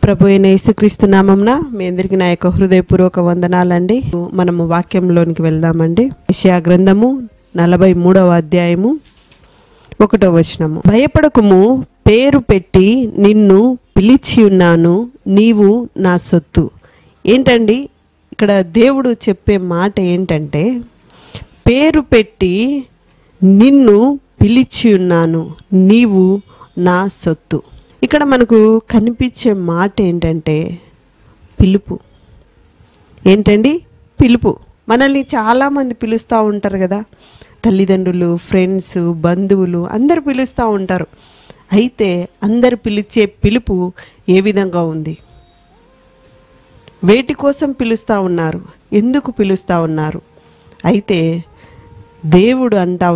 ప్రభు అయిన యేసుక్రీస్తు నామమున మీ అందరికీ నా యొక్క హృదయపూర్వక వందనాలండి. మనము వాక్యంలోనికి వెళ్దామండి. యెషయా గ్రంథము 43వ అధ్యాయము 1వ వచనము. భయపడకుము, పేరు పెట్టి నిన్ను పిలిచి ఉన్నాను, నీవు నా సొత్తు. ఏంటండి ఇక్కడ దేవుడు చెప్పే మాట ఏంటంటే, పేరు పెట్టి నిన్ను పిలిచి ఉన్నాను, నీవు నా సొత్తు. ఇక్కడ మనకు కనిపించే మాట ఏంటంటే పిలుపు. ఏంటండి? పిలుపు. మనల్ని చాలామంది పిలుస్తూ ఉంటారు కదా, తల్లిదండ్రులు, ఫ్రెండ్స్, బంధువులు అందరు పిలుస్తూ ఉంటారు. అయితే అందరు పిలిచే పిలుపు ఏ విధంగా ఉంది? వేటి కోసం పిలుస్తూ ఉన్నారు? ఎందుకు పిలుస్తూ ఉన్నారు? అయితే దేవుడు అంటా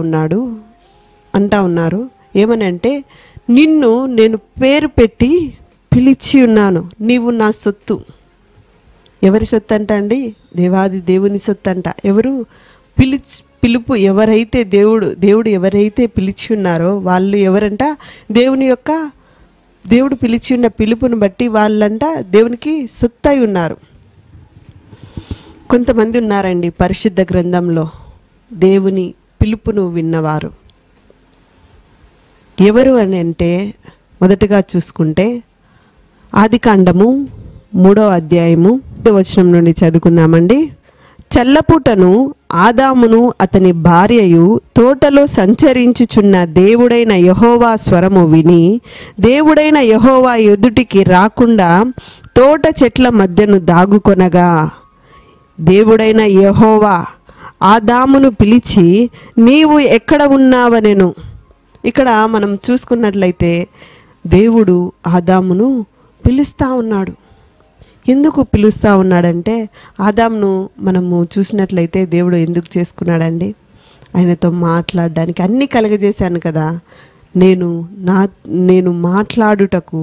ఉన్నారు ఏమని అంటే, నిన్ను నేను పేరు పెట్టి పిలిచి ఉన్నాను, నీవు నా సొత్తు. ఎవరి సొత్తు అంట అండి? దేవాది దేవుని సొత్తు అంట. ఎవరు? పిలుపు ఎవరైతే దేవుడు ఎవరైతే పిలిచి ఉన్నారో వాళ్ళు ఎవరంట? దేవుడు పిలిచి ఉన్న పిలుపుని బట్టి వాళ్ళంట దేవునికి సొత్తు అయి ఉన్నారు. కొంతమంది ఉన్నారండి పరిశుద్ధ గ్రంథంలో దేవుని పిలుపును విన్నవారు. ఎవరు అని అంటే, మొదటగా చూసుకుంటే ఆదికాండము 3వ అధ్యాయము 1వ వచనం నుండి చదువుకుందామండి. చల్లపూటను ఆదామును అతని భార్యయు తోటలో సంచరించుచున్న దేవుడైన యెహోవా స్వరము విని, దేవుడైన యెహోవా ఎదుటికి రాకుండా తోట చెట్ల మధ్యను దాగుకొనగా, దేవుడైన యెహోవా ఆదామును పిలిచి, నీవు ఎక్కడ ఉన్నావనెను. ఇక్కడ మనం చూసుకున్నట్లయితే దేవుడు ఆదామును పిలుస్తూ ఉన్నాడు. ఎందుకు పిలుస్తూ ఉన్నాడంటే, ఆదామును మనము చూసినట్లయితే దేవుడు ఎందుకు చేసుకున్నాడండి? ఆయనతో మాట్లాడడానికి. అన్నీ కలగజేశాను కదా, నేను మాట్లాడుటకు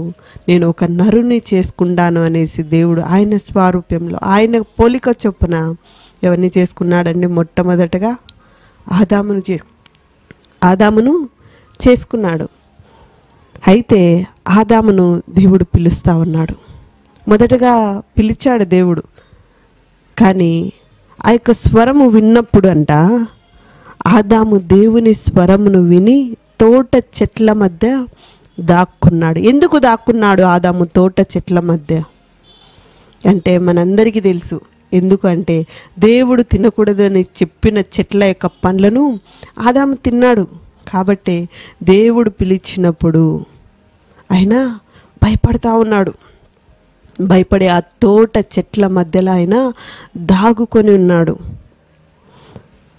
నేను ఒక నరుని చేసుకుంటాను అనేసి దేవుడు ఆయన స్వరూపంలో ఆయన పోలిక చొప్పున ఎవరిని చేసుకున్నాడండి? మొట్టమొదటగా ఆదామును చేసుకున్నాడు. అయితే ఆదామును దేవుడు పిలుస్తూ ఉన్నాడు. మొదటగా పిలిచాడు దేవుడు. కానీ ఆ యొక్క స్వరము విన్నప్పుడు అంట, ఆదాము దేవుని స్వరమును విని తోట చెట్ల మధ్య దాక్కున్నాడు. ఎందుకు దాక్కున్నాడు ఆదాము తోట చెట్ల మధ్య అంటే మనందరికీ తెలుసు. ఎందుకంటే దేవుడు తినకూడదని చెప్పిన చెట్ల యొక్క పండ్లను ఆదాము తిన్నాడు. కాబట్టి దేవుడు పిలిచినప్పుడు ఆయన భయపడతా ఉన్నాడు. భయపడి ఆ తోట చెట్ల మధ్యలో ఆయన దాగుకొని ఉన్నాడు.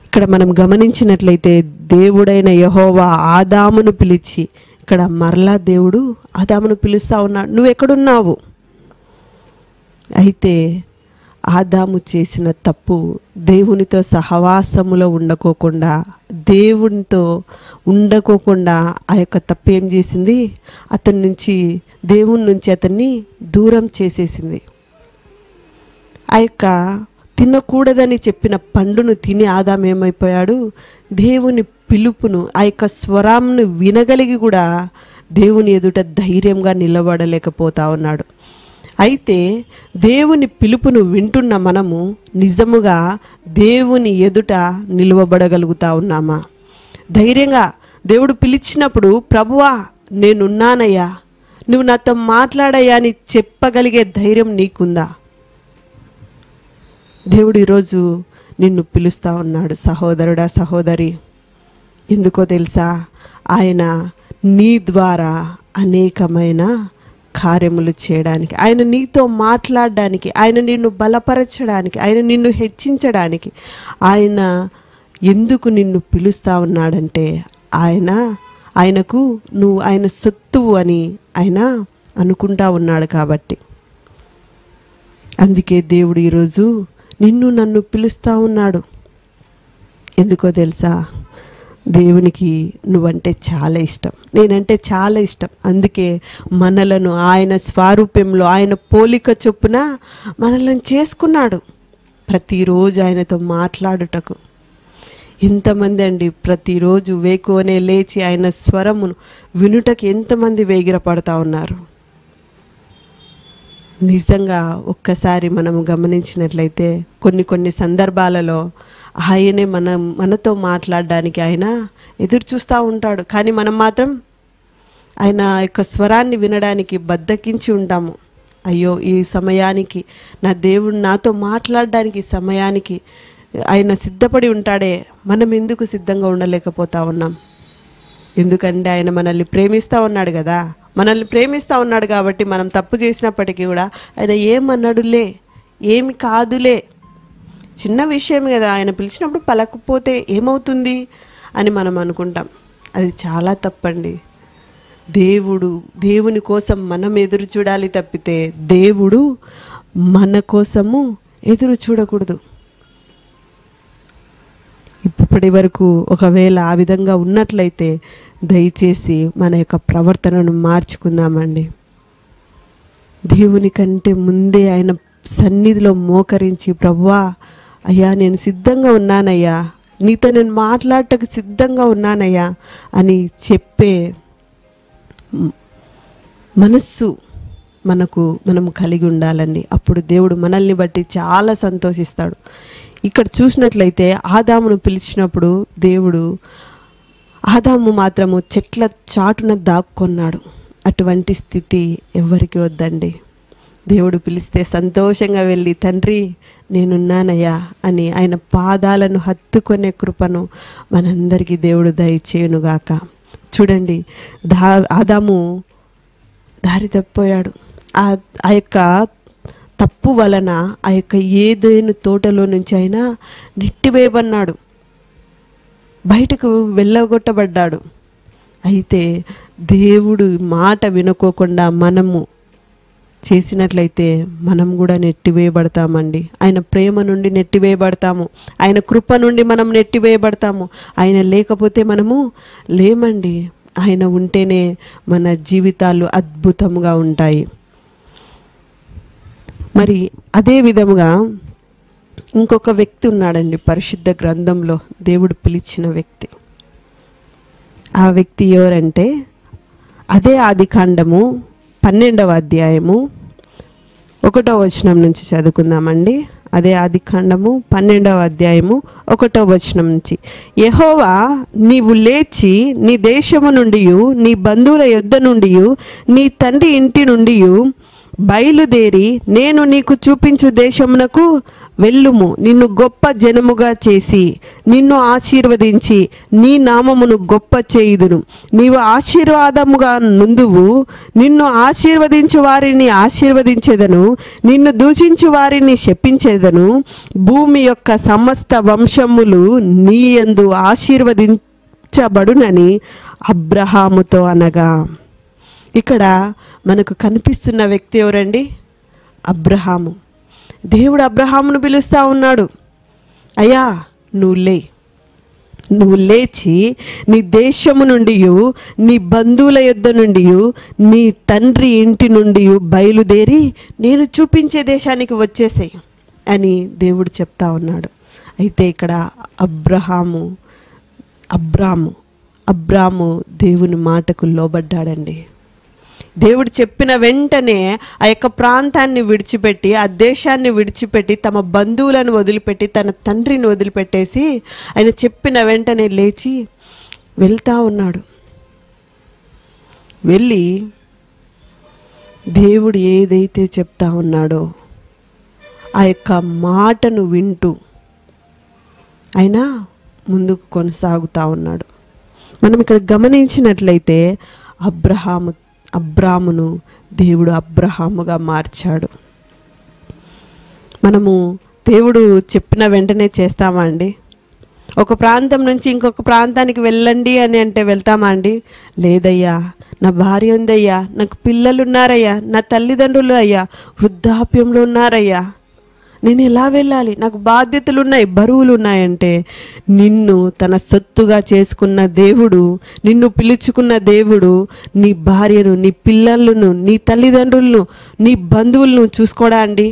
ఇక్కడ మనం గమనించినట్లయితే దేవుడైన యెహోవా ఆదామును పిలిచి, ఇక్కడ మరలా దేవుడు ఆదామును పిలుస్తూ ఉన్నాడు, నువ్వు ఎక్కడున్నావు? అయితే ఆదాము చేసిన తప్పు, దేవునితో సహవాసములో దేవునితో ఉండకోకుండా ఆ యొక్క తప్పు ఏం చేసింది? దేవుని నుంచి అతన్ని దూరం చేసేసింది. ఆ యొక్క తినకూడదని చెప్పిన పండును తిని ఆదాము ఏమైపోయాడు? దేవుని పిలుపును, ఆ యొక్క స్వరాన్ని వినగలిగి కూడా దేవుని ఎదుట ధైర్యంగా నిలబడలేకపోతా ఉన్నాడు. అయితే దేవుని పిలుపును వింటున్న మనము నిజముగా దేవుని ఎదుట నిలవబడగలుగుతా ఉన్నామా? ధైర్యంగా దేవుడు పిలిచినప్పుడు, ప్రభువా నేనున్నానయ్యా, నువ్వు నాతో మాట్లాడయ్యా అని చెప్పగలిగే ధైర్యం నీకుందా? దేవుడు ఈరోజు నిన్ను పిలుస్తూ ఉన్నాడు. సహోదరుడా, సహోదరి, ఎందుకో తెలుసా? ఆయన నీ ద్వారా అనేకమైన కార్యములు చేయడానికి, ఆయన నీతో మాట్లాడడానికి, ఆయన నిన్ను బలపరచడానికి, ఆయన నిన్ను హెచ్చించడానికి ఆయన ఎందుకు నిన్ను పిలుస్తూ ఉన్నాడంటే, ఆయనకు నువ్వు ఆయన సొత్తువు అని ఆయన అనుకుంటా ఉన్నాడు. కాబట్టి అందుకే దేవుడు ఈరోజు నన్ను పిలుస్తూ ఉన్నాడు. ఎందుకో తెలుసా? దేవునికి నువ్వంటే చాలా ఇష్టం, నేనంటే చాలా ఇష్టం. అందుకే మనలను ఆయన స్వరూపంలో, ఆయన పోలిక చొప్పున మనలను చేసుకున్నాడు. ప్రతిరోజు ఆయనతో మాట్లాడుటకు ఎంతమంది అండి ప్రతిరోజు వేకువనే లేచి ఆయన స్వరమును వినుటకు ఎంతమంది వేగిరపడతా ఉన్నారు. నిజంగా ఒక్కసారి మనం గమనించినట్లయితే కొన్ని సందర్భాలలో ఆయనే మనతో మాట్లాడడానికి ఆయన ఎదురు చూస్తూ ఉంటాడు. కానీ మనం మాత్రం ఆయన యొక్క స్వరాన్ని వినడానికి బద్దకించి ఉంటాము. అయ్యో, ఈ సమయానికి నా దేవుడు నాతో మాట్లాడడానికి సమయానికి ఆయన సిద్ధపడి ఉంటాడే, మనం ఎందుకు సిద్ధంగా ఉండలేకపోతా ఉన్నాం? ఎందుకంటే ఆయన మనల్ని ప్రేమిస్తూ ఉన్నాడు కదా. మనల్ని ప్రేమిస్తూ ఉన్నాడు కాబట్టి మనం తప్పు చేసినప్పటికీ కూడా ఆయన ఏమన్నాడులే, ఏమి కాదులే, చిన్న విషయం కదా, ఆయన పిలిచినప్పుడు పలకపోతే ఏమవుతుంది అని మనం అనుకుంటాం. అది చాలా తప్పండి. దేవుని కోసం మనం ఎదురు చూడాలి తప్పితే దేవుడు మన కోసము ఎదురు చూడకూడదు. ఇప్పటి వరకు ఒకవేళ ఆ విధంగా ఉన్నట్లయితే దయచేసి మన యొక్క ప్రవర్తనను మార్చుకుందామండి. దేవుని కంటే ముందే ఆయన సన్నిధిలో మోకరించి, ప్రభువా అయ్యా నేను సిద్ధంగా ఉన్నానయ్యా, నీతో నేను మాట్లాడటకు సిద్ధంగా ఉన్నానయ్యా అని చెప్పే మనస్సు మనం కలిగి ఉండాలండి. అప్పుడు దేవుడు మనల్ని బట్టి చాలా సంతోషిస్తాడు. ఇక్కడ చూసినట్లయితే ఆదామును పిలిచినప్పుడు దేవుడు ఆదాము మాత్రము చెట్ల చాటున దాక్కున్నాడు. అటువంటి స్థితి ఎవరికి వద్దండి. దేవుడు పిలిస్తే సంతోషంగా వెళ్ళి, తండ్రి నేనున్నానయ్యా అని ఆయన పాదాలను హత్తుకునే కృపను మనందరికీ దేవుడు దయచేయునుగాక. చూడండి, ఆదాము దారి తప్పిపోయాడు. ఆ యొక్క తప్పు వలన ఆ యొక్క ఏదైనా తోటలో నుంచి అయినా నెట్టివేయబడ్డాడు, బయటకు వెళ్ళగొట్టబడ్డాడు. అయితే దేవుడు మాట వినుకోకుండా మనము చేసినట్లయితే మనం కూడా నెట్టివేయబడతామండి. ఆయన ప్రేమ నుండి నెట్టివేయబడతాము, ఆయన కృప నుండి మనం నెట్టివేయబడతాము. ఆయన లేకపోతే మనము లేమండి. ఆయన ఉంటేనే మన జీవితాలు అద్భుతంగా ఉంటాయి. మరి అదే విధముగా ఇంకొక వ్యక్తి ఉన్నాడండి పరిశుద్ధ గ్రంథంలో దేవుడు పిలిచిన వ్యక్తి. ఆ వ్యక్తి ఎవరంటే అదే ఆదికాండము 12వ అధ్యాయము 1వ వచనం నుంచి చదువుకుందామండి. అదే ఆదికాండము 12వ అధ్యాయము 1వ వచనం నుంచి, యెహోవా నీవు లేచి నీ దేశము నుండి నీ బంధువుల యొద్ద నుండి నీ తండ్రి ఇంటి నుండి బయలుదేరి నేను నీకు చూపించు దేశమునకు వెళ్ళుము. నిన్ను గొప్ప జనముగా చేసి నిన్ను ఆశీర్వదించి నీ నామమును గొప్ప చేయుదును. నీవు ఆశీర్వాదముగా నుందువు. నిన్ను ఆశీర్వదించు వారిని ఆశీర్వదించేదను, నిన్ను దూషించు వారిని శపించేదను. భూమి యొక్క సమస్త వంశములు నీ యందు ఆశీర్వదించబడునని అబ్రహాముతో అనగా. ఇక్కడ మనకు కనిపిస్తున్న వ్యక్తి ఎవరండి? అబ్రహాము. దేవుడు అబ్రహామును పిలుస్తూ ఉన్నాడు, అయ్యా నువ్వు లేచి నీ దేశము నుండి నీ బంధువుల యొద్ద నుండి నీ తండ్రి ఇంటి నుండి బయలుదేరి నేను చూపించే దేశానికి వచ్చేసేయి అని దేవుడు చెప్తా ఉన్నాడు. అయితే ఇక్కడ అబ్రాము దేవుని మాటకు లోబడ్డాడండి. దేవుడు చెప్పిన వెంటనే ఆ యొక్క ప్రాంతాన్ని విడిచిపెట్టి, ఆ దేశాన్ని విడిచిపెట్టి, తమ బంధువులను వదిలిపెట్టి, తన తండ్రిని వదిలిపెట్టేసి ఆయన చెప్పిన వెంటనే లేచి వెళ్తా ఉన్నాడు. వెళ్ళి దేవుడు ఏదైతే చెప్తా ఉన్నాడో ఆ యొక్క మాటను వింటూ ఆయన ముందుకు కొనసాగుతూ ఉన్నాడు. మనం ఇక్కడ గమనించినట్లయితే అబ్రామును దేవుడు అబ్రహాముగా మార్చాడు. మనము దేవుడు చెప్పిన వెంటనే చేస్తామా అండి? ఒక ప్రాంతం నుంచి ఇంకొక ప్రాంతానికి వెళ్ళండి అని అంటే వెళ్తామా అండి? లేదయ్యా, నా భార్య ఉందయ్యా, నాకు పిల్లలు ఉన్నారయ్యా, నా తల్లిదండ్రులు అయ్యా వృద్ధాప్యంలో ఉన్నారయ్యా, నేను ఎలా వెళ్ళాలి, నాకు బాధ్యతలు ఉన్నాయి, బరువులు ఉన్నాయంటే నిన్ను తన సొత్తుగా చేసుకున్న దేవుడు, నిన్ను పిలుచుకున్న దేవుడు నీ భార్యను, నీ పిల్లలను, నీ తల్లిదండ్రులను, నీ బంధువులను చూసుకోడా అండి?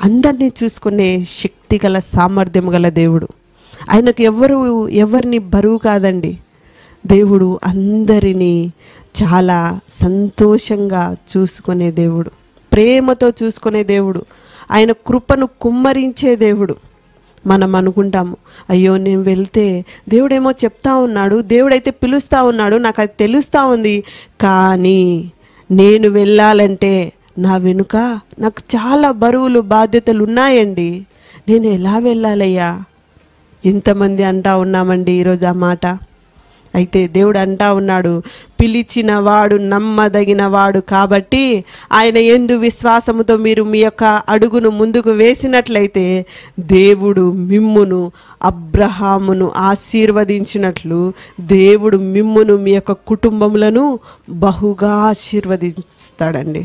అందరినీ చూసుకునే శక్తి గల సామర్థ్యం గల దేవుడు. ఆయనకు ఎవరిని బరువు కాదండి. దేవుడు అందరినీ చాలా సంతోషంగా చూసుకునే దేవుడు. ప్రేమతో చూసుకునే దేవుడు, ఆయన కృపను కుమ్మరించే దేవుడు. మనం అనుకుంటాము, అయ్యో నేను వెళ్తే దేవుడేమో చెప్తా ఉన్నాడు, దేవుడైతే పిలుస్తూ ఉన్నాడు, నాకు అది తెలుస్తూ ఉంది, కానీ నేను వెళ్ళాలంటే నా వెనుక నాకు చాలా బరువులు బాధ్యతలు ఉన్నాయండి, నేను ఎలా వెళ్ళాలయ్యా? ఎంతమంది అంటా ఉన్నామండి ఈరోజు ఆ మాట. అయితే దేవుడు అంటా ఉన్నాడు, పిలిచిన వాడు నమ్మదగిన వాడు కాబట్టి ఆయన యందు విశ్వాసముతో మీరు మీ యొక్క అడుగును ముందుకు వేసినట్లయితే దేవుడు మిమ్మును అబ్రహామును ఆశీర్వదించినట్లు దేవుడు మిమ్మును మీ యొక్క కుటుంబములను బహుగా ఆశీర్వదిస్తాడండి.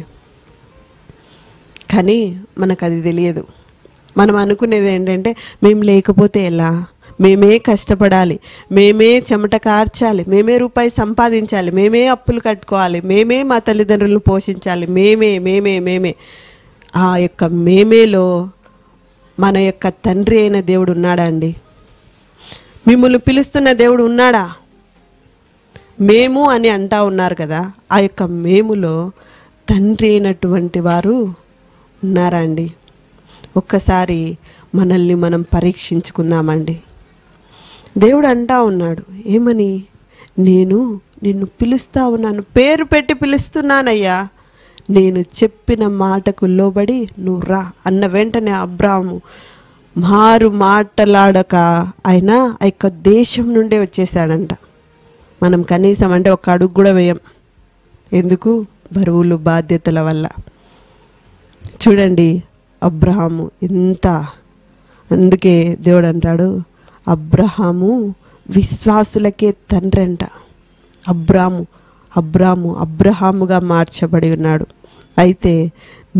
కానీ మనకు అది తెలియదు. మనం అనుకునేది ఏంటంటే, మేము లేకపోతే ఎలా, మేమే కష్టపడాలి, మేమే చెమట కార్చాలి, మేమే రూపాయి సంపాదించాలి, మేమే అప్పులు కట్టుకోవాలి, మేమే మా తల్లిదండ్రులను పోషించాలి, మేమే మేమే మేమే. ఆ యొక్క మేమేలో మన యొక్క తండ్రి అయిన దేవుడు ఉన్నాడా అండి? మిమ్మల్ని పిలుస్తున్న దేవుడు ఉన్నాడా? మేము అని అంటా ఉన్నారు కదా, ఆ యొక్క మేములో తండ్రి అయినటువంటి వారు ఉన్నారా అండి? ఒక్కసారి మనల్ని మనం పరీక్షించుకుందామండి. దేవుడు అంటా ఉన్నాడు, ఏమని? నేను నిన్ను పిలుస్తా ఉన్నాను, పేరు పెట్టి పిలుస్తున్నానయ్యా, నేను చెప్పిన మాటకు లోబడి నువ్వు రా అన్న వెంటనే అబ్రాహాము మారు మాటలాడక ఆయన ఆ యొక్క దేశం నుండే వచ్చేసాడంట. మనం కనీసం అంటే ఒక అడుగు కూడా వేయం. ఎందుకు? బరువులు బాధ్యతల వల్ల. చూడండి అబ్రహాము ఎంత, అందుకే దేవుడు అంటాడు అబ్రహాము విశ్వాసులకే తండ్రి అంట. అబ్రహాముగా మార్చబడి ఉన్నాడు. అయితే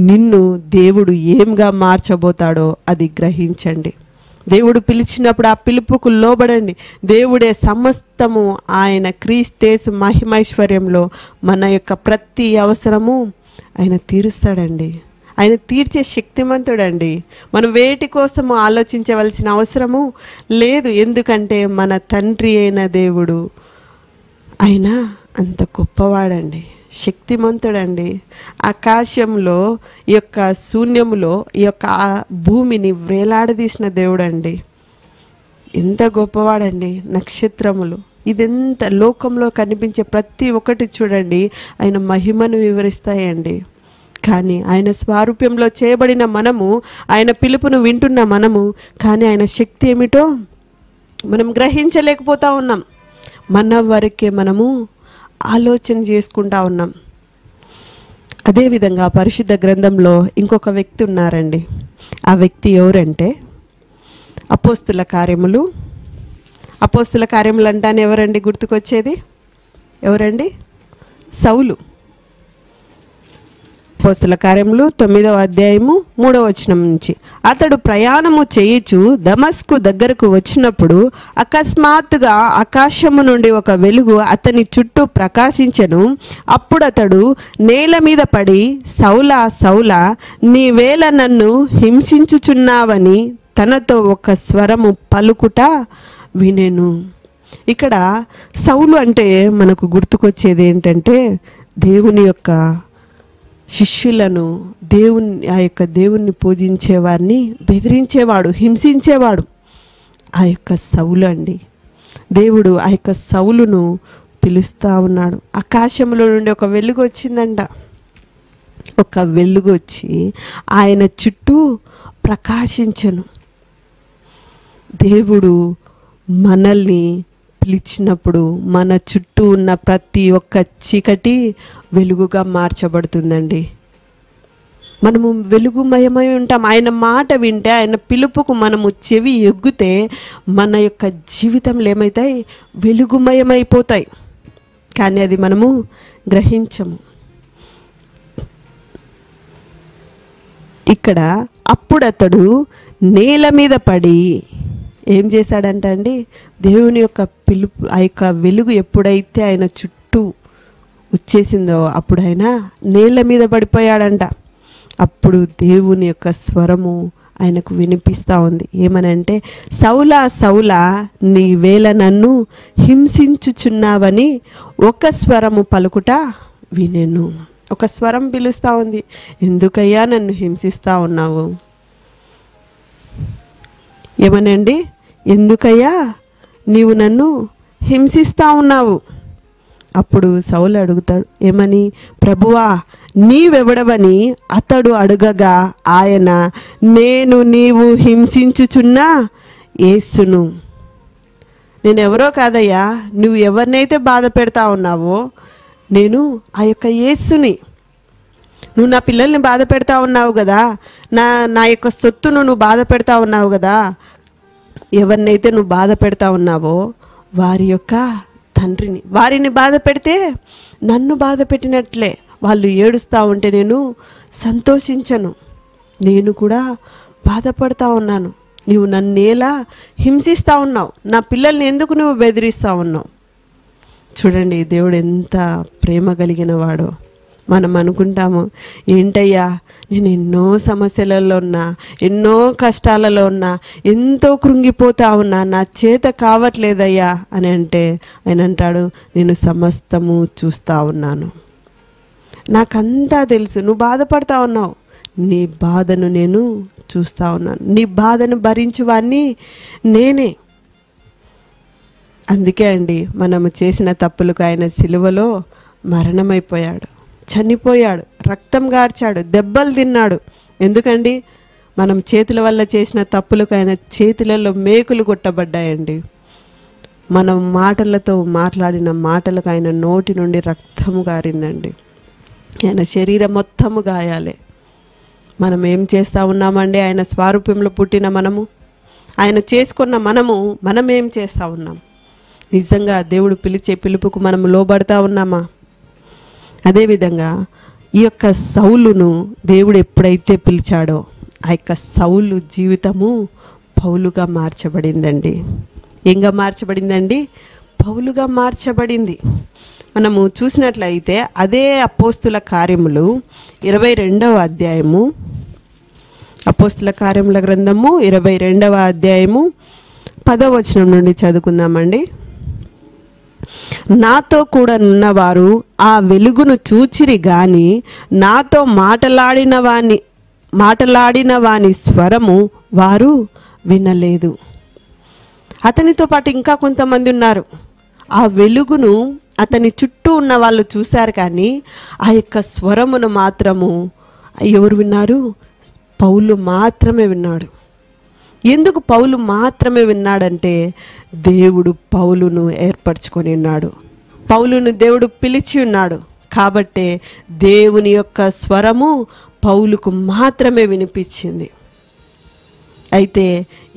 నిన్ను దేవుడు ఏంగా మార్చబోతాడో అది గ్రహించండి. దేవుడు పిలిచినప్పుడు ఆ పిలుపుకు లోబడండి. దేవుడే సమస్తము ఆయన క్రీస్తేసు మహిమైశ్వర్యంలో మన యొక్క ప్రతి అవసరము ఆయన తీరుస్తాడండి. ఆయన తీర్చే శక్తిమంతుడండి. మనం వేటి కోసము ఆలోచించవలసిన అవసరము లేదు. ఎందుకంటే మన తండ్రి అయిన దేవుడు ఆయన అంత గొప్పవాడండి, శక్తిమంతుడండి. ఆకాశంలో ఈ యొక్క శూన్యములో ఈ యొక్క భూమిని వేలాడదీసిన దేవుడండి. ఎంత గొప్పవాడండి. నక్షత్రములు, ఇదెంత లోకంలో కనిపించే ప్రతి ఒక్కటి చూడండి ఆయన మహిమను వివరిస్తాయండి. కానీ ఆయన స్వారూప్యంలో చేయబడిన మనము, ఆయన పిలుపును వింటున్న మనము, కానీ ఆయన శక్తి ఏమిటో మనం గ్రహించలేకపోతా ఉన్నాం. మన వరకే మనము ఆలోచన చేసుకుంటా ఉన్నాం. అదేవిధంగా పరిశుద్ధ గ్రంథంలో ఇంకొక వ్యక్తి ఉన్నారండి. ఆ వ్యక్తి ఎవరంటే అపోస్తుల కార్యములు అంటానే ఎవరండి గుర్తుకొచ్చేది? ఎవరండి? సౌలు. అపోస్తుల కార్యములు 9వ అధ్యాయము 3వ వచనం నుంచి, అతడు ప్రయాణము చేయుచు దమస్కు దగ్గరకు వచ్చినప్పుడు అకస్మాత్తుగా ఆకాశము నుండి ఒక వెలుగు అతని చుట్టూ ప్రకాశించెను. అప్పుడు అతడు నేల మీద పడి, సౌలా సౌలా, నీవేళ నన్ను హింసించుచున్నావని తనతో ఒక స్వరము పలుకుట వినెను. ఇక్కడ సౌలు అంటే మనకు గుర్తుకొచ్చేది ఏంటంటే దేవుని యొక్క శిష్యులను, ఆ యొక్క దేవుణ్ణి పూజించేవారిని బెదిరించేవాడు, హింసించేవాడు ఆ యొక్క సౌలు అండి. దేవుడు ఆ యొక్క సౌలును పిలుస్తూ ఉన్నాడు. ఆకాశంలో నుండి ఒక వెలుగు వచ్చిందంట. ఒక వెలుగు వచ్చి ఆయన చుట్టూ ప్రకాశించెను. దేవుడు మనల్ని పిలిచినప్పుడు మన చుట్టూ ఉన్న ప్రతి ఒక్క చీకటి వెలుగుగా మార్చబడుతుందండి. మనము వెలుగుమయమై ఉంటాం. ఆయన మాట వింటే, ఆయన పిలుపుకు మనము చెవి ఎగ్గితే మన యొక్క జీవితంలో ఏమవుతాయి? వెలుగుమయమైపోతాయి. కానీ అది మనము గ్రహించము. ఇక్కడ అప్పుడు అతడు నేల మీద పడి ఏం చేశాడంట అండి? దేవుని యొక్క పిలుపు, ఆ యొక్క వెలుగు ఎప్పుడైతే ఆయన చుట్టూ వచ్చేసిందో అప్పుడు ఆయన నేల మీద పడిపోయాడంట. అప్పుడు దేవుని యొక్క స్వరము ఆయనకు వినిపిస్తూ ఉంది. ఏమనంటే, సౌలా సౌలా, నీవేళ నన్ను హింసించుచున్నావని ఒక స్వరము పలుకుట వినెను. ఒక స్వరం పిలుస్తూ ఉంది, ఎందుకయ్యా నన్ను హింసిస్తూ ఉన్నావు? ఏమనండి, ఎందుకయ్యా నీవు నన్ను హింసిస్తూ ఉన్నావు? అప్పుడు సౌలు అడుగుతాడు ఏమని, ప్రభువా నీవెవడవని అతడు అడుగగా ఆయన, నేను నీవు హింసించుచున్న యేసును. నేనెవరో కాదయ్యా, నువ్వు ఎవరినైతే బాధ పెడతా ఉన్నావో నేను ఆ యొక్క యేసుని. నువ్వు నా పిల్లల్ని బాధ పెడతా ఉన్నావు కదా, నా యొక్క సొత్తును నువ్వు బాధ పెడతా ఉన్నావు కదా, ఎవరినైతే నువ్వు బాధ పెడతా ఉన్నావో వారి యొక్క తండ్రిని. వారిని బాధ పెడితే నన్ను బాధ పెట్టినట్లే. వాళ్ళు ఏడుస్తూ ఉంటే నేను సంతోషించను, నేను కూడా బాధపడతా ఉన్నాను. నువ్వు నన్నేలా హింసిస్తూ ఉన్నావు, నా పిల్లల్ని ఎందుకు నువ్వు బెదిరిస్తూ ఉన్నావు? చూడండి దేవుడు ఎంత ప్రేమ కలిగిన వాడో. మనం అనుకుంటాము, ఏంటయ్యా నేను ఎన్నో సమస్యలలో ఉన్నా, ఎన్నో కష్టాలలో ఉన్నా, ఎంతో కృంగిపోతా ఉన్నా, నా చేత కావట్లేదయ్యా అని అంటే ఆయన అంటాడు, నేను సమస్తము చూస్తూ ఉన్నాను, నాకంతా తెలుసు. నువ్వు బాధపడతా ఉన్నావు, నీ బాధను నేను చూస్తూ ఉన్నాను, నీ బాధను భరించువాన్ని నేనే. అందుకే అండి మనము చేసిన తప్పులకు ఆయన సిలువలో మరణమైపోయాడు, చనిపోయాడు, రక్తం గార్చాడు, దెబ్బలు తిన్నాడు. ఎందుకండి, మనం చేతుల వల్ల చేసిన తప్పులకు ఆయన చేతులలో మేకులు కొట్టబడ్డాయండి. మనం మాటలతో మాట్లాడిన మాటలకు ఆయన నోటి నుండి రక్తము గారిందండి. ఆయన శరీరం మొత్తము గాయాలే. మనం ఏం చేస్తూ ఉన్నామండి? ఆయన స్వరూపంలో పుట్టిన మనము, ఆయన చేసుకున్న మనం ఏం చేస్తూ ఉన్నాం? నిజంగా దేవుడు పిలిచే పిలుపుకు మనం లోబడతా ఉన్నామా? అదేవిధంగా ఈ యొక్క సౌలును దేవుడు ఎప్పుడైతే పిలిచాడో ఆ యొక్క సౌలు జీవితము పౌలుగా మార్చబడిందండి. ఏంగా మార్చబడిందండి? పౌలుగా మార్చబడింది. మనము చూసినట్లయితే అదే అపోస్తుల కార్యములు 22వ అధ్యాయము, అపోస్తుల కార్యముల గ్రంథము 22వ అధ్యాయము 10వ వచనం నుండి చదువుకుందామండి. నాతో కూడా ఉన్నవారు ఆ వెలుగును చూచిరి గాని నాతో మాటలాడిన వాని స్వరము వారు వినలేదు. అతనితో పాటు ఇంకా కొంతమంది ఉన్నారు. ఆ వెలుగును అతని చుట్టూ ఉన్న వాళ్ళు చూశారు, కానీ ఆ యొక్క స్వరమును మాత్రము ఎవరు విన్నారు? పౌలు మాత్రమే విన్నాడు. ఎందుకు పౌలు మాత్రమే విన్నాడంటే దేవుడు పౌలును ఏర్పరచుకొని ఉన్నాడు, పౌలును దేవుడు పిలిచి ఉన్నాడు. కాబట్టే దేవుని యొక్క స్వరము పౌలుకు మాత్రమే వినిపించింది. అయితే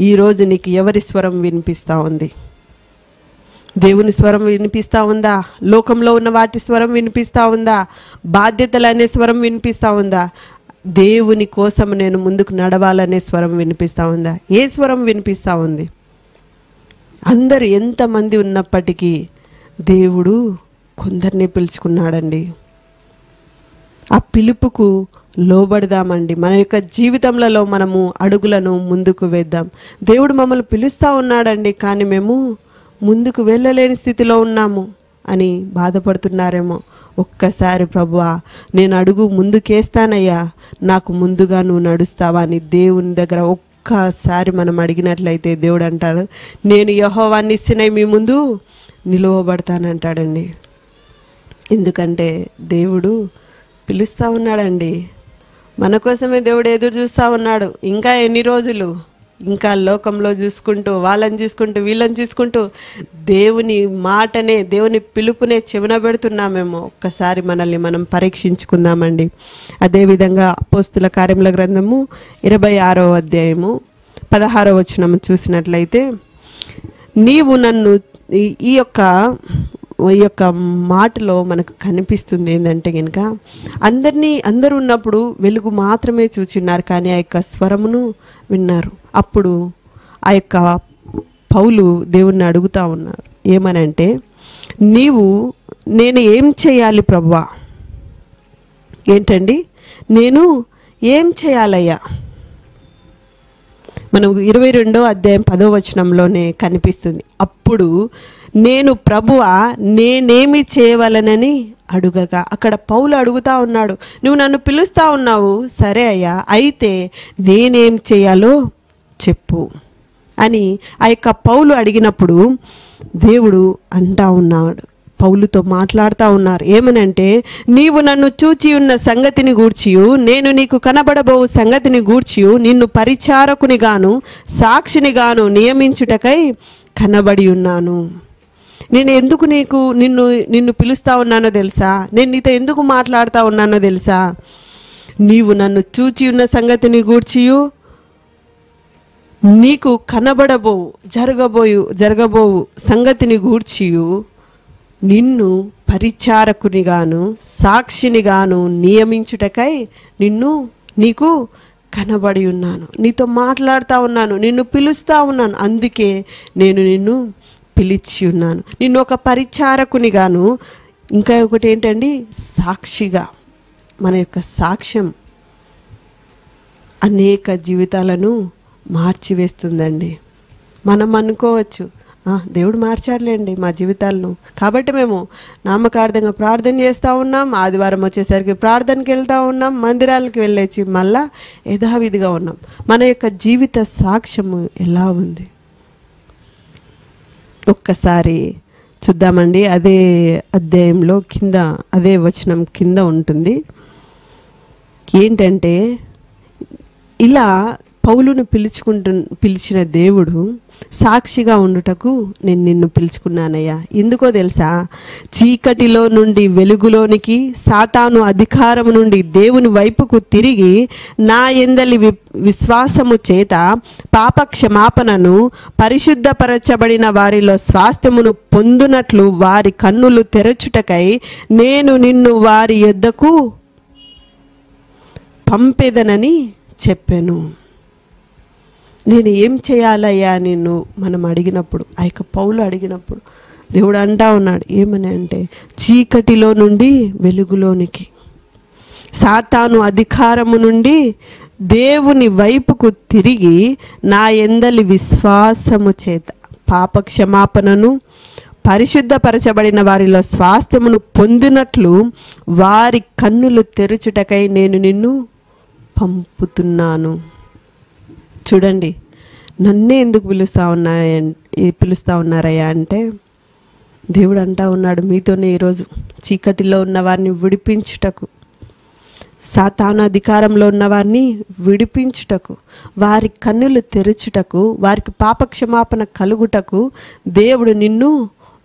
ఈరోజు నీకు ఎవరి స్వరం వినిపిస్తూ ఉంది? దేవుని స్వరం వినిపిస్తూ ఉందా? లోకంలో ఉన్న వాటి స్వరం వినిపిస్తూ ఉందా? బాధ్యతలు అనే స్వరం వినిపిస్తూ ఉందా? దేవుని కోసం నేను ముందుకు నడవాలనే స్వరం వినిపిస్తూ ఉందా? ఏ స్వరం వినిపిస్తూ ఉంది? అందరు ఎంతమంది ఉన్నప్పటికీ దేవుడు కొందరిని పిలుచుకున్నాడండి. ఆ పిలుపుకు లోబడదామండి. మన యొక్క జీవితంలో మనము అడుగులను ముందుకు వేద్దాం. దేవుడు మమ్మల్ని పిలుస్తూ ఉన్నాడండి, కానీ మేము ముందుకు వెళ్ళలేని స్థితిలో ఉన్నాము అని బాధపడుతున్నారేమో. ఒక్కసారి ప్రభువా నేను అడుగు ముందుకేస్తానయ్యా, నాకు ముందుగా నువ్వు నడుస్తావా అని దేవుని దగ్గర ఒక్కసారి మనం అడిగినట్లయితే దేవుడు అంటాడు, నేను యెహోవా నిస్సినై మీ ముందు నిలువబడతానంటాడండి. ఎందుకంటే దేవుడు పిలుస్తూ ఉన్నాడండి. మన కోసమే దేవుడు ఎదురు చూస్తూ ఉన్నాడు. ఇంకా ఎన్ని రోజులు? ఇంకా లోకంలో చూసుకుంటూ, వాళ్ళని చూసుకుంటూ, వీళ్ళని చూసుకుంటూ దేవుని మాటనే, దేవుని పిలుపునే చెవిన పెడుతున్నామేమో. ఒక్కసారి మనల్ని మనం పరీక్షించుకుందామండి. అదేవిధంగా అపోస్తుల కార్యముల గ్రంథము 26వ అధ్యాయము 16వ వచనం చూసినట్లయితే, నీవు నన్ను ఈ యొక్క మాటలో మనకు కనిపిస్తుంది ఏంటంటే కనుక, అందరూ ఉన్నప్పుడు వెలుగు మాత్రమే చూచున్నారు, కానీ ఆ యొక్క స్వరమును విన్నారు. అప్పుడు ఆ యొక్క పౌలు దేవుణ్ణి అడుగుతూ ఉన్నారు, ఏమనంటే, నేను ఏం చేయాలి ప్రభువా? ఏంటండి? నేను ఏం చేయాలయ్యా? మనం 22వ అధ్యాయం 10వ వచనంలోనే కనిపిస్తుంది. అప్పుడు నేను ప్రభువా నేనేమి చేయవలనని అడుగగా, అక్కడ పౌలు అడుగుతా ఉన్నాడు, నువ్వు నన్ను పిలుస్తా ఉన్నావు, సరే అయ్యా, అయితే నేనేం చేయాలో చెప్పు అని ఆ యొక్క పౌలు అడిగినప్పుడు దేవుడు అంటా ఉన్నాడు, పౌలుతో మాట్లాడుతూ ఉన్నారు. ఏమనంటే, నీవు నన్ను చూచి ఉన్న సంగతిని గూర్చియు నేను నీకు కనబడబో సంగతిని గూర్చియు నిన్ను పరిచారకునిగాను సాక్షినిగాను నియమించుటకై కనబడి ఉన్నాను. నేను ఎందుకు నిన్ను పిలుస్తా ఉన్నానో తెలుసా? నేను నీతో ఎందుకు మాట్లాడుతూ ఉన్నానో తెలుసా? నీవు నన్ను చూచి ఉన్న సంగతిని గూర్చియు నీకు జరగబోవు సంగతిని గూర్చియు నిన్ను పరిచారకునిగాను సాక్షినిగాను నియమించుటకై నీకు కనబడి ఉన్నాను. నీతో మాట్లాడుతూ ఉన్నాను, నిన్ను పిలుస్తూ ఉన్నాను, అందుకే నేను నిన్ను పిలిచి ఉన్నాను. నిన్ను ఒక పరిచారకునిగాను, ఇంకా ఒకటి ఏంటండి, సాక్షిగా. మన యొక్క సాక్ష్యం అనేక జీవితాలను మార్చివేస్తుందండి. మనం అనుకోవచ్చు, దేవుడు మార్చాడులేండి మా జీవితాలను, కాబట్టి మేము నామకార్థంగా ప్రార్థన చేస్తూ ఉన్నాం, ఆదివారం వచ్చేసరికి ప్రార్థనకి వెళ్తూ ఉన్నాం, మందిరాలకు వెళ్ళేసి మళ్ళా యథావిధిగా ఉన్నాం. మన యొక్క జీవిత సాక్ష్యము ఎలా ఉంది ఒక్కసారి చూద్దామండి. అదే అధ్యాయంలో కింద అదే వచనం కింద ఉంటుంది. ఏంటంటే, ఇలా పౌలును పిలిచిన దేవుడు సాక్షిగా ఉండుటకు నేను నిన్ను పిలుచుకున్నానయ్యా. ఎందుకో తెలుసా? చీకటిలో నుండి వెలుగులోనికి, సాతాను అధికారము నుండి దేవుని వైపుకు తిరిగి నా యందలి విశ్వాసము చేత పాప క్షమాపణను, పరిశుద్ధపరచబడిన వారిలో స్వాస్థ్యమును పొందునట్లు వారి కన్నులు తెరచుటకై నేను నిన్ను వారి యొద్దకు పంపెదనని చెప్పాను. నేను ఏం చేయాలయ్యా నిన్ను మనం అడిగినప్పుడు, ఆ యొక్క పౌలు అడిగినప్పుడు దేవుడు అంటా ఉన్నాడు, ఏమని అంటే, చీకటిలో నుండి వెలుగులోనికి, సాతాను అధికారము నుండి దేవుని వైపుకు తిరిగి నా యందలి విశ్వాసము చేత పాప క్షమాపణను, పరిశుద్ధపరచబడిన వారిలో స్వాస్థ్యమును పొందినట్లు వారి కన్నులు తెరుచుటకై నేను నిన్ను పంపుతున్నాను. చూడండి, నన్నే ఎందుకు పిలుస్తూ ఉన్నారయ్యా అంటే, దేవుడు అంటా ఉన్నాడు, మీతోనే ఈరోజు చీకటిలో ఉన్న వారిని విడిపించుటకు, సాతాను అధికారంలో ఉన్న వారిని విడిపించుటకు, వారి కన్నులు తెరుచుటకు, వారికి పాపక్షమాపణ కలుగుటకు దేవుడు నిన్ను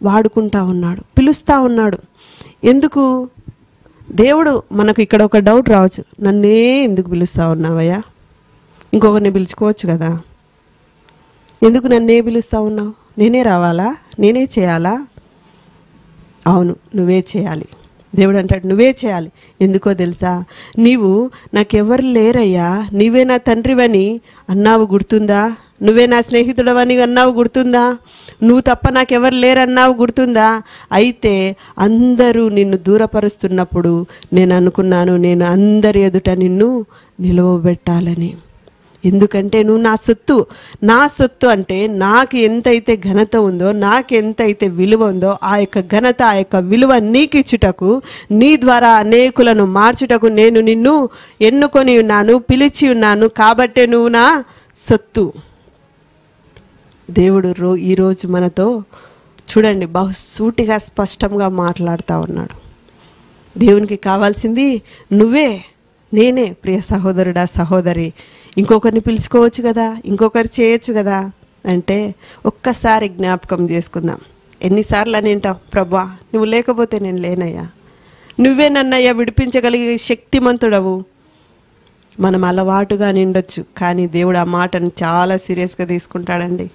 వాడుకుంటా ఉన్నాడు, పిలుస్తూ ఉన్నాడు. ఎందుకు? దేవుడు మనకు ఇక్కడ ఒక డౌట్ రావచ్చు, నన్నే ఎందుకు పిలుస్తూ ఉన్నావయ్యా? ఇంకొకరిని పిలుచుకోవచ్చు కదా, ఎందుకు నన్నే పిలుస్తూ ఉన్నావు? నేనే రావాలా? నేనే చేయాలా? అవును, నువ్వే చేయాలి. దేవుడు అంటాడు, నువ్వే చేయాలి. ఎందుకో తెలుసా? నీవు నాకెవరు లేరయ్యా, నీవే నా తండ్రివని అన్నావు, గుర్తుందా? నువ్వే నా స్నేహితుడవని అన్నావు, గుర్తుందా? నువ్వు తప్ప నాకెవరు లేరన్నావు, గుర్తుందా? అయితే అందరూ నిన్ను దూరపరుస్తున్నప్పుడు నేను అనుకున్నాను, నేను అందరి ఎదుట నిన్ను నిలవబెట్టాలని. ఎందుకంటే నువ్వు నా సొత్తు అంటే నాకు ఎంతైతే ఘనత ఉందో, నాకు ఎంతైతే విలువ ఉందో, ఆ యొక్క ఘనత, ఆ యొక్క విలువ నీకు ఇచ్చుటకు, నీ ద్వారా అనేకులను మార్చుటకు నేను నిన్ను ఎన్నుకొని ఉన్నాను, పిలిచి ఉన్నాను, కాబట్టే నువ్వు నా సొత్తు. దేవుడు ఈరోజు మనతో చూడండి బహుసూటిగా స్పష్టంగా మాట్లాడుతూ ఉన్నాడు. దేవునికి కావాల్సింది నువ్వే, నేనే. ప్రియ సహోదరుడా, సహోదరి, ఇంకొకరిని పిలుచుకోవచ్చు కదా, ఇంకొకరు చేయొచ్చు కదా అంటే ఒక్కసారి జ్ఞాపకం చేసుకుందాం. ఎన్నిసార్లు అని అంటాం, ప్రభా నువ్వు లేకపోతే నేను లేనయ్యా, నువ్వే నన్నయ్యా విడిపించగలిగే శక్తిమంతుడవు. మనం అలవాటుగా నిండొచ్చు, కానీ దేవుడు ఆ మాటను చాలా సీరియస్గా తీసుకుంటాడండి.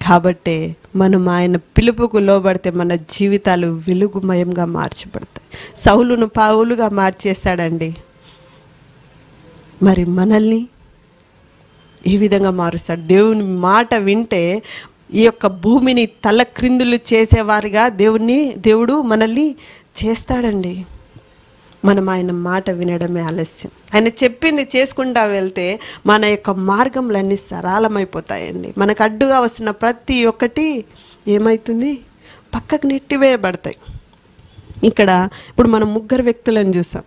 కాబట్టే మనం ఆయన పిలుపుకు లోబడితే మన జీవితాలు వెలుగుమయంగా మార్చబడతాయి. సౌలును పౌలుగా మార్చేస్తాడండి. మరి మనల్ని ఏ విధంగా మారుస్తాడు? దేవుని మాట వింటే ఈ యొక్క భూమిని తల క్రిందులు చేసేవారిగా దేవుడు మనల్ని చేస్తాడండి. మనం ఆయన మాట వినడమే ఆలస్యం. ఆయన చెప్పింది చేసుకుంటా వెళ్తే మన యొక్క మార్గములన్నీ సరళమైపోతాయండి. మనకు అడ్డుగా వస్తున్న ప్రతి ఒక్కటి ఏమవుతుంది? పక్కకు నెట్టివేయబడతాయి. ఇక్కడ ఇప్పుడు మనం ముగ్గురు వ్యక్తులను చూసాం.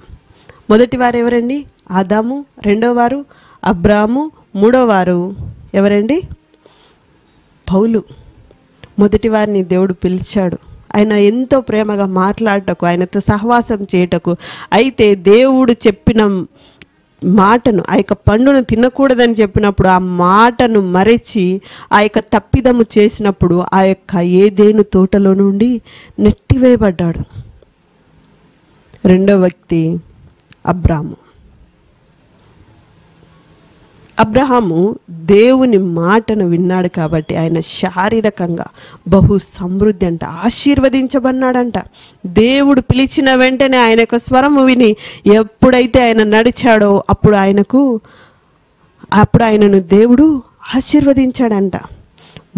మొదటి వారు ఎవరండి? ఆదాము. రెండో వారు అబ్రాము. మూడో వారు ఎవరండి? పౌలు. మొదటి వారిని దేవుడు పిలిచాడు. ఆయన ఎంతో ప్రేమగా మాట్లాడటకు, ఆయనతో సహవాసం చేయటకు. అయితే దేవుడు చెప్పిన మాటను, ఆ యొక్క పండును తినకూడదని చెప్పినప్పుడు ఆ మాటను మరచి ఆ యొక్క తప్పిదము చేసినప్పుడు ఆ యొక్క ఏదేను తోటలో నుండి నెట్టివేయబడ్డాడు. రెండో వ్యక్తి అబ్రాము. అబ్రహాము దేవుని మాటను విన్నాడు కాబట్టి ఆయన శారీరకంగా బహు సమృద్ధి అంట, ఆశీర్వదించబడినాడంట. దేవుడు పిలిచిన వెంటనే ఆయన యొక్క స్వరము విని ఎప్పుడైతే ఆయన నడిచాడో అప్పుడు ఆయనను దేవుడు ఆశీర్వదించాడంట.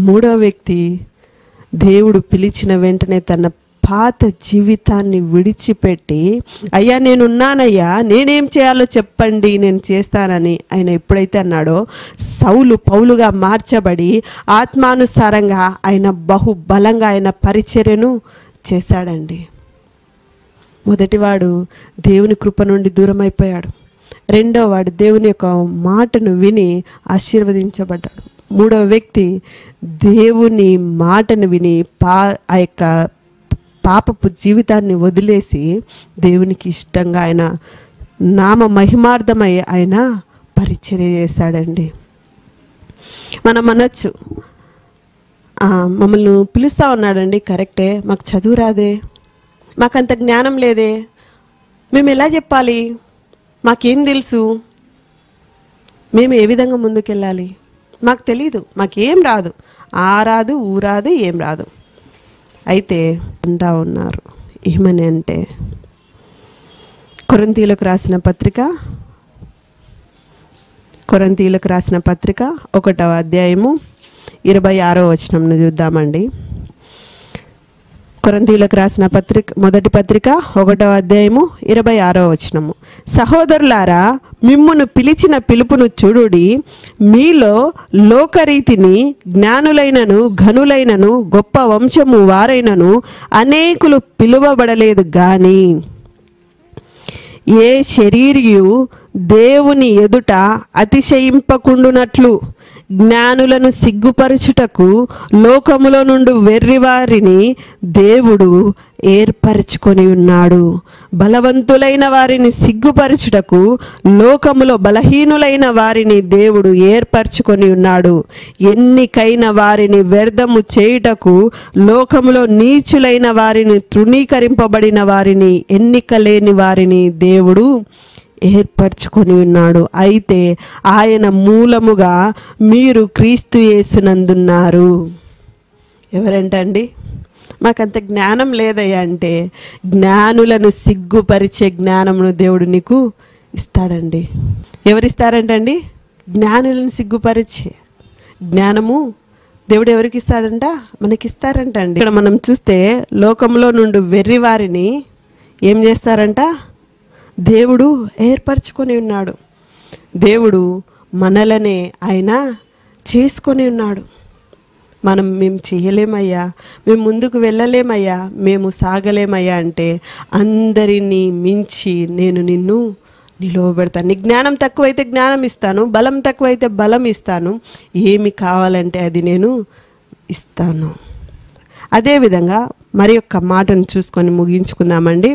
మూడో వ్యక్తి దేవుడు పిలిచిన వెంటనే తన పాత జీవితాన్ని విడిచిపెట్టి, అయ్యా నేనున్నానయ్యా, నేనేం చేయాలో చెప్పండి, నేను చేస్తానని ఆయన ఎప్పుడైతే అన్నాడో సౌలు పౌలుగా మార్చబడి ఆత్మానుసారంగా ఆయన బహుబలంగా ఆయన పరిచర్యను చేశాడండి. మొదటివాడు దేవుని కృప నుండి దూరం అయిపోయాడు. రెండో వాడు దేవుని యొక్క మాటను విని ఆశీర్వదించబడ్డాడు. మూడవ వ్యక్తి దేవుని మాటను విని ఆ యొక్క పాపపు జీవితాన్ని వదిలేసి దేవునికి ఇష్టంగా ఆయన నామ మహిమార్థమై ఆయన పరిచర్య చేశాడండి. మనం అనొచ్చు, మమ్మల్ని పిలుస్తూ ఉన్నాడండి, కరెక్టే, మాకు చదువు రాదే, మాకంత జ్ఞానం లేదే, మేము ఎలా చెప్పాలి, మాకేం తెలుసు, మేము ఏ విధంగా ముందుకెళ్ళాలి, మాకు తెలీదు, మాకేం రాదు, ఆ రాదు ఊ రాదు ఏం రాదు. అయితే అంటా ఉన్నారు ఏమని అంటే, కొరింథీయులకు రాసిన పత్రిక 1వ అధ్యాయము 26వ వచనంను చూద్దామండి. కొరింథీయులకు రాసిన మొదటి పత్రిక 1వ అధ్యాయము 26వ వచనము. సహోదరులారా, మిమ్మును పిలిచిన పిలుపును చూడుడి. మీలో లోకరీతిని జ్ఞానులైనను ఘనులైనను గొప్ప వంశము వారైనను అనేకులు పిలువబడలేదు గాని, ఏ శరీరియు దేవుని ఎదుట అతిశయింపకుండునట్లు జ్ఞానులను సిగ్గుపరచుటకు లోకములో నుండి వెర్రివారిని దేవుడు ఏర్పరచుకొని ఉన్నాడు. బలవంతులైన వారిని సిగ్గుపరచుటకు లోకములో బలహీనులైన వారిని దేవుడు ఏర్పరచుకొని ఉన్నాడు. ఎన్నికైన వారిని వ్యర్థము చేయుటకు లోకములో నీచులైన వారిని, తృణీకరింపబడిన వారిని, ఎన్నిక లేని వారిని దేవుడు ఏర్పరచుకొని ఉన్నాడు. అయితే ఆయన మూలముగా మీరు క్రీస్తు యేసునందున్నారు. ఎవరంటండి? మాకంత జ్ఞానం లేదయ్యా అంటే, జ్ఞానులను సిగ్గుపరిచే జ్ఞానమును దేవుడు నీకు ఇస్తాడండి. ఎవరిస్తారంటండి? జ్ఞానులను సిగ్గుపరిచే జ్ఞానము దేవుడు ఎవరికి ఇస్తాడంట? మనకిస్తారంట అండి. ఇక్కడ మనం చూస్తే లోకంలో నుండి వెర్రి వారిని ఏం చేస్తారంట? దేవుడు ఏర్పరచుకొని ఉన్నాడు. దేవుడు మనలనే ఆయన చేసుకొని ఉన్నాడు. మేము చేయలేమయ్యా, మేము ముందుకు వెళ్ళలేమయ్యా, మేము సాగలేమయ్యా అంటే అందరినీ మించి నేను నిన్ను నిలువబెడతాను. నీ జ్ఞానం తక్కువైతే జ్ఞానం ఇస్తాను, బలం తక్కువైతే బలం ఇస్తాను, ఏమి కావాలంటే అది నేను ఇస్తాను. అదేవిధంగా మరి యొక్క మాటను చూసుకొని ముగించుకుందామండి.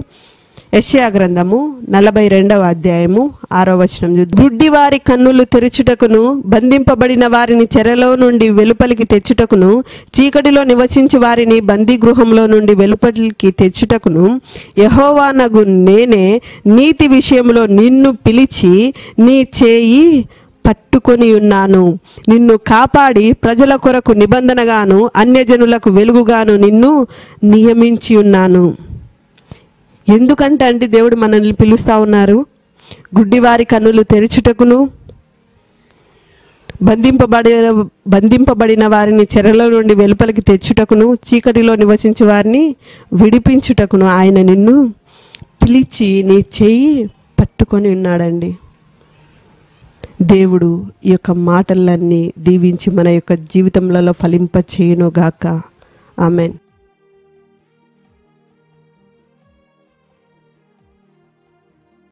యెషయా గ్రంథము 42వ అధ్యాయము 6వ వచనం. గుడ్డి వారి కన్నులు తెరుచుటకును, బంధింపబడిన వారిని చెరలో నుండి వెలుపలికి తెచ్చుటకును, చీకటిలో నివసించి వారిని బందీ గృహంలో నుండి వెలుపలికి తెచ్చుటకును యెహోవానగు నేనే నీతి విషయంలో నిన్ను పిలిచి నీ చేయి పట్టుకొని ఉన్నాను. నిన్ను కాపాడి ప్రజల కొరకు నిబంధనగాను అన్యజనులకు వెలుగుగాను నిన్ను నియమించి ఉన్నాను. ఎందుకంటే అంటే దేవుడు మనల్ని పిలుస్తూ ఉన్నారు. గుడ్డివారి కన్నులు తెరుచుటకును, బంధింపబడిన వారిని చెరలో నుండి వెలుపలికి తెచ్చుటకును, చీకటిలో నివసించి వారిని విడిపించుటకును ఆయన నిన్ను పిలిచి నీ చేయి పట్టుకొని ఉన్నాడండి. దేవుడు ఈ యొక్క మాటలన్నీ దీవించి మన యొక్క జీవితంలో ఫలింప చేయునుగాక. ఆమెన్.